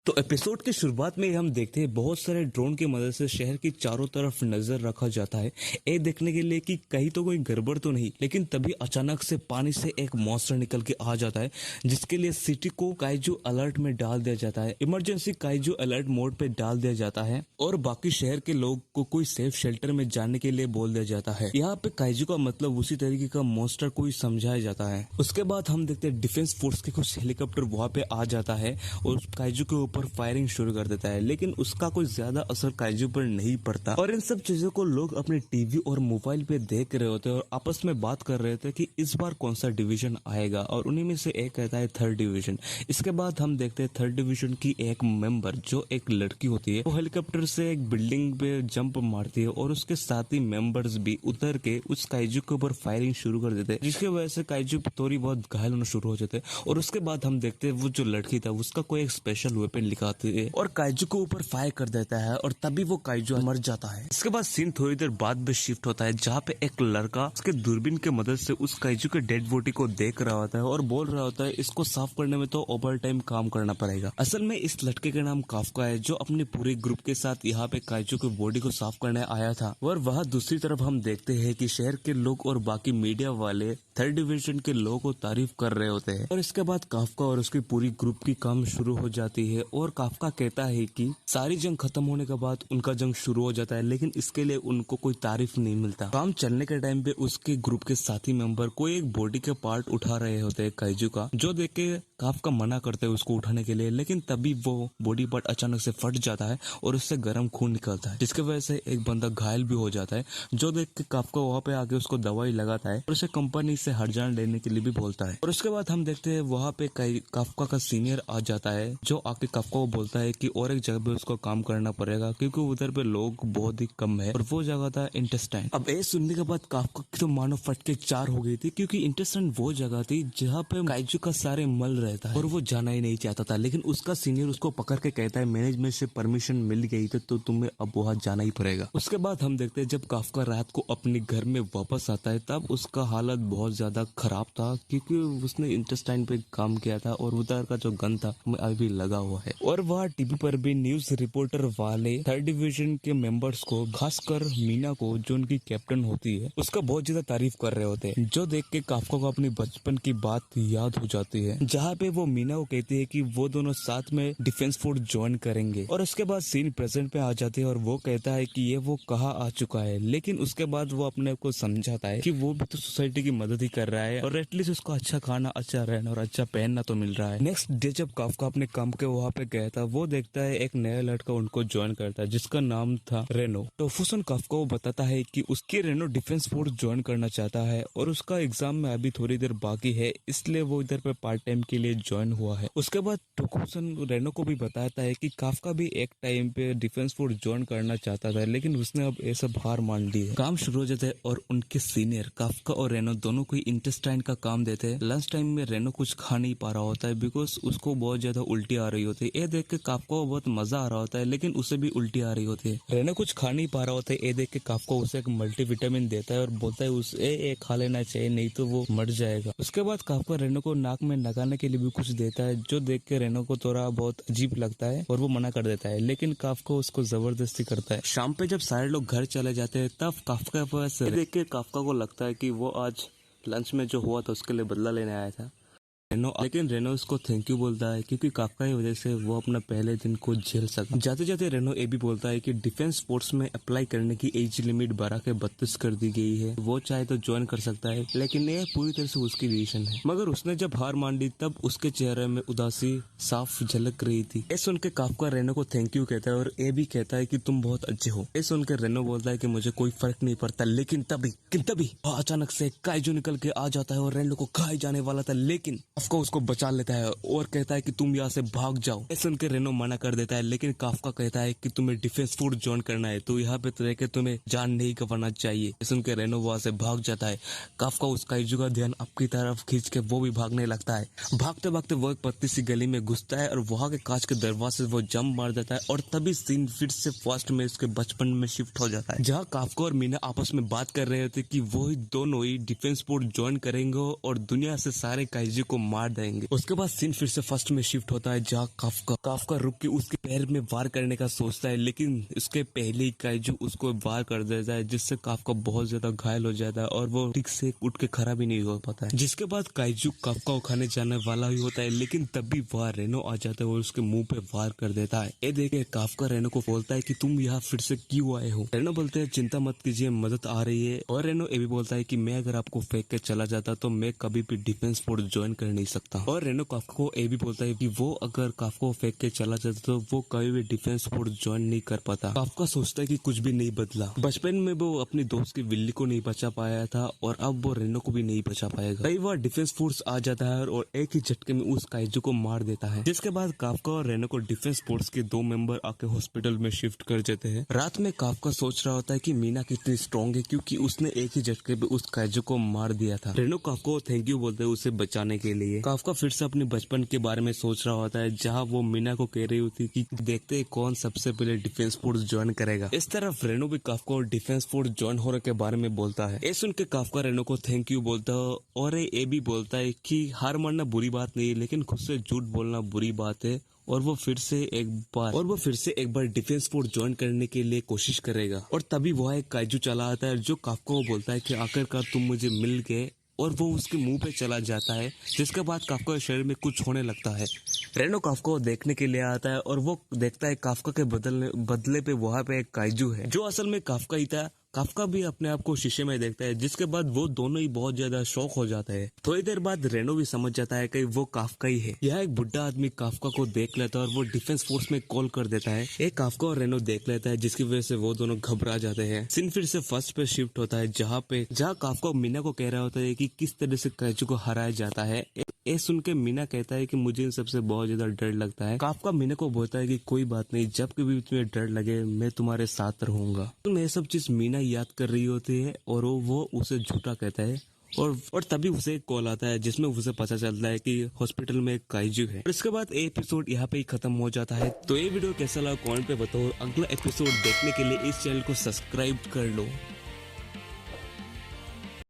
तो एपिसोड की शुरुआत में हम देखते हैं बहुत सारे ड्रोन की मदद से शहर की चारों तरफ नजर रखा जाता है ये देखने के लिए कि कहीं तो कोई गड़बड़ तो नहीं। लेकिन तभी अचानक से पानी से एक मॉन्स्टर निकल के आ जाता है जिसके लिए सिटी को काइजू अलर्ट में डाल दिया जाता है। इमरजेंसी काइजू अलर्ट मोड पे डाल दिया जाता है और बाकी शहर के लोग को कोई सेफ शेल्टर में जाने के लिए बोल दिया जाता है। यहाँ पे काइजू का मतलब उसी तरीके का मॉन्स्टर को ही समझाया जाता है। उसके बाद हम देखते हैं डिफेंस फोर्स के कुछ हेलीकॉप्टर वहाँ पे आ जाता है और काइजू के पर फायरिंग शुरू कर देता है, लेकिन उसका कोई ज्यादा असर काइजू पर नहीं पड़ता। और इन सब चीजों को लोग अपने टीवी और मोबाइल पे देख रहे होते हैं और आपस में बात कर रहे थे कि इस बार कौन सा डिवीजन आएगा, और उन्हीं में से एक कहता है थर्ड डिवीजन। इसके बाद हम देखते हैं थर्ड डिवीजन की एक मेंबर जो एक लड़की होती है वो हेलीकॉप्टर से एक बिल्डिंग पे जंप मारती है और उसके साथ ही मेंबर्स भी उतर के उस काइजू के ऊपर फायरिंग शुरू कर देते हैं, जिसकी वजह से काइजू थोड़ी बहुत घायल होना शुरू हो जाते हैं। और उसके बाद हम देखते हैं वो जो लड़की था उसका कोई एक स्पेशल वेपन लिखाती है और काइजू के ऊपर फायर कर देता है और तभी वो काइजू मर जाता है। इसके बाद सीन थोड़ी देर बाद में शिफ्ट होता है जहाँ पे एक लड़का उसके दूरबीन की मदद से उस काइजू के डेड बॉडी को देख रहा होता है और बोल रहा होता है इसको साफ करने में तो ओवर टाइम काम करना पड़ेगा। असल में इस लड़के का नाम काफका है जो अपने पूरे ग्रुप के साथ यहाँ पे काइजू की बॉडी को साफ करने आया था। और वहाँ दूसरी तरफ हम देखते हैं कि शहर के लोग और बाकी मीडिया वाले थर्ड डिवीजन के लोगों को तारीफ कर रहे होते हैं। और इसके बाद काफका और उसकी पूरी ग्रुप की काम शुरू हो जाती है और काफका कहता है कि सारी जंग खत्म होने के बाद उनका जंग शुरू हो जाता है, लेकिन इसके लिए उनको कोई तारीफ नहीं मिलता। काम चलने के टाइम पे उसके ग्रुप के साथी मेंबर कोई एक बॉडी के पार्ट उठा रहे होते हैं काइजू का, जो देख के काफका मना करते हैं उसको उठाने के लिए, लेकिन तभी वो बॉडी पार्ट अचानक से फट जाता है और उससे गर्म खून निकलता है, जिसकी वजह से एक बंदा घायल भी हो जाता है, जो देख के काफका वहाँ पे आके उसको दवाई लगाता है और उसे कंपनी से हट जान लेने के लिए भी बोलता है। और उसके बाद हम देखते हैं वहाँ पे काफका का सीनियर आ जाता है जो आके काफका को बोलता है कि और एक जगह पे उसको काम करना पड़ेगा क्योंकि उधर पे लोग बहुत ही कम है, और वो जगह था इंटेस्टाइन। अब ये सुनने के बाद काफका की तो मानो फटके चार हो गई थी, क्योंकि इंटेस्टाइन वो जगह थी जहाँ पे काइजू का सारे मल रहता है और वो जाना ही नहीं चाहता था। लेकिन उसका सीनियर उसको पकड़ के कहता है मैनेजमेंट से परमिशन मिल गई तो तुम्हें अब वहाँ जाना ही पड़ेगा। उसके बाद हम देखते हैं जब काफका रात को अपने घर में वापस आता है तब उसका हालत बहुत ज्यादा खराब था, क्योंकि उसने इंटेस्टाइन पे काम किया था और उधर का जो गन था वो अभी लगा हुआ है। और वह टीवी पर भी न्यूज रिपोर्टर वाले थर्ड डिवीजन के मेंबर्स को, खासकर मीना को जो उनकी कैप्टन होती है, उसका बहुत ज्यादा तारीफ कर रहे होते हैं, जो देख के काफका को अपनी बचपन की बात याद हो जाती है, जहाँ पे वो मीना को कहती है कि वो दोनों साथ में डिफेंस फोर्स ज्वाइन करेंगे। और उसके बाद सीन प्रेजेंट पे आ जाती है और वो कहता है कि ये वो कहाँ आ चुका है, लेकिन उसके बाद वो अपने को समझाता है कि वो भी तो सोसाइटी की मदद ही कर रहा है और एटलीस्ट उसको अच्छा खाना, अच्छा रहना और अच्छा पहनना तो मिल रहा है। नेक्स्ट डे जब काफका अपने काम के वहाँ पे गया था वो देखता है एक नया लड़का उनको ज्वाइन करता है जिसका नाम था रेनो। तो फुसन काफका को बताता है कि उसके रेनो डिफेंस फोर्स ज्वाइन करना चाहता है और उसका एग्जाम में अभी थोड़ी देर बाकी है, इसलिए वो इधर पे पार्ट टाइम के लिए ज्वाइन हुआ है। उसके बाद टोकुसन रेनो को भी बताता है कि काफका भी एक टाइम पे डिफेंस फोर्स ज्वाइन करना चाहता था, लेकिन उसने अब ये सब हार मान ली है। काम शुरू हो जाता है और उनके सीनियर काफका और रेनो दोनों को इंटेस्टाइन का काम देते हैं। लंच टाइम में रेनो कुछ खा नहीं पा रहा होता है बिकॉज उसको बहुत ज्यादा उल्टी आ रही होती है। ये देख के काफका को बहुत मजा आ रहा होता है, लेकिन उसे भी उल्टी आ रही होती है। रेनो कुछ खा नहीं पा रहा होता है, ये देख के काफका उसे एक मल्टीविटामिन देता है और बोलता है उसे खा लेना चाहिए नहीं तो वो मर जाएगा। उसके बाद काफका रेनो को नाक में लगाने के लिए भी कुछ देता है, जो देख के रेनो को थोड़ा बहुत अजीब लगता है और वो मना कर देता है, लेकिन काफका उसको जबरदस्ती करता है। शाम पे जब सारे लोग घर चले जाते हैं तब काफका पास देख के काफका को लगता है कि वो आज लंच में जो हुआ था उसके लिए बदला लेने आया था। लेकिन रेनो उसको थैंक यू बोलता है क्योंकि काफका की वजह से वो अपना पहले दिन को झेल सका। जाते जाते रेनो ये भी बोलता है कि डिफेंस फोर्स में अप्लाई करने की एज लिमिट 12 के 32 कर दी गई है, वो चाहे तो ज्वाइन कर सकता है, लेकिन ये पूरी तरह से उसकी डिसीजन है। मगर उसने जब हार मान ली तब उसके चेहरे में उदासी साफ झलक रही थी। ये सुन के काफका रेनो को थैंक यू कहता है और ये भी कहता है कि तुम बहुत अच्छे हो। ये सुनकर रेनो बोलता है कि मुझे कोई फर्क नहीं पड़ता, लेकिन तभी अचानक से काइजू निकल के आ जाता है और रेनो को खाए जाने वाला था, लेकिन काफका उसको बचा लेता है और कहता है कि तुम यहाँ से भाग जाओ। ये सुनकर रेनो मना कर देता है, लेकिन काफका कहता है कि तुम्हें डिफेंस फोर्स ज्वाइन करना है तो यहाँ पे रह के तुम्हें जान नहीं गंवाना चाहिए। ये सुनकर रेनो वहाँ से भाग जाता है। काफका उस काइजू का ध्यान अपनी तरफ खींच के वो भी भागने लगता है। भागते भागते वो एक पतली सी गली में घुसता है और वहाँ के कांच के दरवाजे से वो जंप मार देता है और तभी सीन फिर से फर्स्ट में उसके बचपन में शिफ्ट हो जाता है, जहाँ काफका और मीना आपस में बात कर रहे थे कि वो दोनों ही डिफेंस फोर्स ज्वाइन करेंगे और दुनिया से सारे काइजू को मार देंगे। उसके बाद सीन फिर से फर्स्ट में शिफ्ट होता है जहाँ काफका रुक के उसके पैर में वार करने का सोचता है, लेकिन उसके पहले ही काइजू उसको वार कर देता है, जिससे काफका बहुत ज्यादा घायल हो जाता है और वो ठीक से उठ के खड़ा भी नहीं हो पाता है। जिसके बाद काइजू काफका को खाने जाने वाला ही होता है, लेकिन तभी वहाँ रेनो आ जाता है और उसके मुंह पे वार कर देता है। ये देखे काफका रेनो को बोलता है कि तुम यहाँ फिर से क्यों आए हो। रेनो बोलते हैं चिंता मत कीजिए, मदद आ रही है। और रेनो ये भी बोलता है कि मैं अगर आपको फेंक के चला जाता तो मैं कभी भी डिफेंस फोर्स ज्वाइन कर नहीं सकता। और रेनो काफका को ये भी बोलता है कि वो अगर काफका को फेंक के चला जाता तो वो कभी भी डिफेंस फोर्स ज्वाइन नहीं कर पाता। काफका सोचता है कि कुछ भी नहीं बदला। बचपन में वो अपनी दोस्त की विल्ली को नहीं बचा पाया था और अब वो रेनो को भी नहीं बचा पाएगा। कई बार डिफेंस फोर्स आ जाता है और एक ही झटके में उस काइजू को मार देता है। जिसके बाद काफका और रेनो को डिफेंस फोर्स के 2 मेंबर आके हॉस्पिटल में शिफ्ट कर देते हैं। रात में काफका सोच रहा होता है कि मीना कितनी स्ट्रांग है, क्योंकि उसने एक ही झटके पे उस काइजू को मार दिया था। रेनो काफका को थैंक यू बोलते हैं उसे बचाने के लिए। काफका फिर से अपने बचपन के बारे में सोच रहा होता है, जहाँ वो मीना को कह रही होती कि देखते हैं कौन सबसे पहले डिफेंस फोर्स ज्वाइन करेगा। इस तरफ रेनो भी काफका और डिफेंस फोर्स ज्वाइन होने के बारे में बोलता है। ये सुन के काफका रेनो को थैंक यू बोलता है और ये भी बोलता है कि हार मानना बुरी बात नहीं है, लेकिन खुद से झूठ बोलना बुरी बात है। और वो फिर से एक बार डिफेंस फोर्स ज्वाइन करने के लिए कोशिश करेगा। और तभी वह एक काइजू चला आता है जो काफका को बोलता है कि आखिरकार तुम मुझे मिल गए, और वो उसके मुंह पे चला जाता है। जिसके बाद काफका के शरीर में कुछ होने लगता है। रेनो काफका को देखने के लिए आता है और वो देखता है काफका के बदले पे वहाँ पे एक काइजू है जो असल में काफका ही था। काफका भी अपने आप को शीशे में देखता है, जिसके बाद वो दोनों ही बहुत ज्यादा शॉक हो जाता है। थोड़ी देर बाद रेनो भी समझ जाता है कि वो काफका ही है। यह एक बुढ़ा आदमी काफका को देख लेता है और वो डिफेंस फोर्स में कॉल कर देता है। एक काफका और रेनो देख लेता है, जिसकी वजह से वो दोनों घबरा जाते हैं। सीन फिर से फर्स्ट पे शिफ्ट होता है, जहाँ काफका मीना को कह रहा होता है कि किस तरह से काइजू को हराया जाता है। ये सुन के मीना कहता है कि मुझे इन सबसे बहुत ज्यादा डर लगता है। काफका मीना को बोलता है कि कोई बात नहीं, जब कभी तुम्हें डर लगे मैं तुम्हारे साथ रहूंगा। तो ये सब चीज मीना याद कर रही होती है और वो उसे झूठा कहता है। और तभी उसे एक कॉल आता है जिसमें उसे पता चलता है कि हॉस्पिटल में एक काइजू है। और इसके बाद एपिसोड यहाँ पे ही खत्म हो जाता है। तो ये वीडियो कैसा लगा कमेंट पे बताओ। अगला एपिसोड देखने के लिए इस चैनल को सब्सक्राइब कर लो।